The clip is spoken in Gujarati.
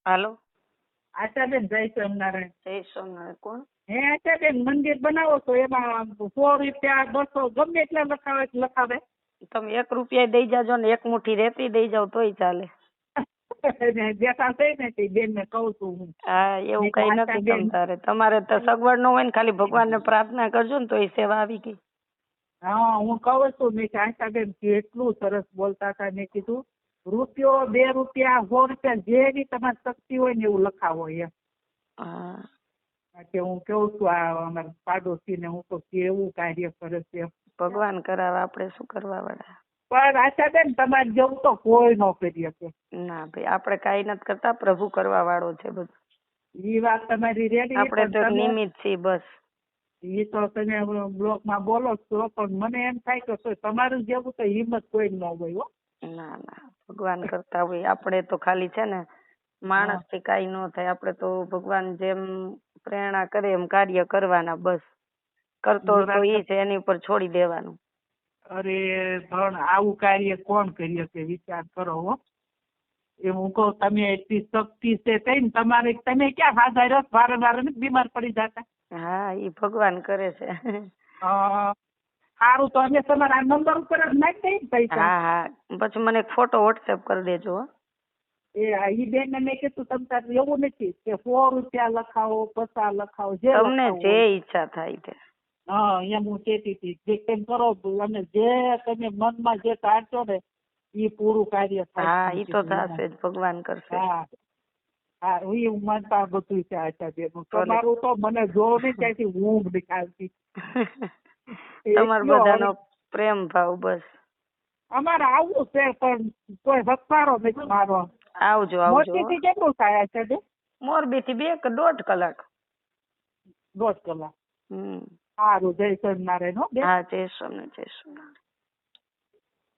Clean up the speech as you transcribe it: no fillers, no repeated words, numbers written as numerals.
હાલો. આશાબેન જય સ્વામિનારાયણ. જય સ્વામિનારાયણ. કોણ? હે આશાબેન, મંદિર બનાવો તો એમાં 100 રૂપિયા 200 ગમે એટલા લખાવે. તમે 1 રૂપિયા દઈ જાજો ને 1 મુઠ્ઠી રેતી દઈ જાવ તોય ચાલે. બેઠા થઈ ને તે બેન ને કહું છું હું. હા, એવું કઈ નથી તમતારે. તમારે તો સગવડ ન હોય ને ખાલી ભગવાનને પ્રાર્થના કરજો ને તો એ સેવા આવી ગઈ. હા, હું કહું છું. મેં આશાબેન કેટલું સરસ બોલતા હતા. મેં કીધું રૂપિયો 2 રૂપિયા 100 રૂપિયા જેવી તમારી શક્તિ હોય ને એવું લખાવો એમ. હા, કે હું કેવું છું આ અમારા પાડોશી ને હું તો કેવું કાર્ય કરે છે. ભગવાન કરાવે, આપણે શું કરવા વાળા. પણ આશાબેન તમારે જેવું તો કોઈ ન કરી શકે. ના ભાઈ, આપણે કઈ નથી કરતા, પ્રભુ કરવા વાળો છે બધું. એ વાત તમારી રેડી. આપણે તો નિમિત્ત છીએ બસ. એ તો તમે બ્લોક માં બોલો છો, પણ મને એમ થાય કે તમારું જેવું તો હિંમત કોઈ ન હોય હો. ના ના, ભગવાન કરતા હોય. આપણે તો ખાલી છે ને માણસ થી કઈ ન થાય. આપણે તો ભગવાન જેમ પ્રેરણા કરે એમ કાર્ય કરવાના બસ. કરતો તો ઈ છે, એની ઉપર છોડી દેવાનું. અરે પણ આવું કાર્ય કોણ કરી શકે, વિચાર કરો હો. એ હું કહું તમે એટલી શક્તિ છે કઈ તમારે, તમે ક્યાં સાદા રસ વારંવાર બીમાર પડી જતા. હા, ઈ ભગવાન કરે છે. સારું, તો અમે તમારા નંબર ઉપર જ નાખી દઈએ પૈસા. હા હા, પછી મને એક ફોટો વોટ્સએપ કરી દેજો. એ બેન ને મેં કીધું તમે એવું નથી કે 100 રૂપિયા લખાવો 50 લખાવો, જે તમને જે ઈચ્છા થાય તે. હા, એમ હું કહેતી હતી જે તેમ કરો અને જે તમે મનમાં જે કાઢશો ને એ પૂરું કાર્ય થાય. હા, ઈ તો થશે જ, ભગવાન કરશે. હા હા, હું માનતા બધું છે. આશા બેન, તમારું તો મને જોવો ને ત્યાંથી ઊંઘ નીકળતી. તમારો બધાનો પ્રેમ ભાવ બસ. અમારે આવું છે પણ કોઈ વખવારો નથી મારો. આવજો આવજો. મોરબીથી કેટલું થાય છે? મોરબીથી 2 કે 1.5 કલાક. 1.5 કલાક. સારું, જય સ્વામિનારાયણ હો બેન. હા, જય સ્વામિનારાયણ. જય સ્વામિનારાયણ.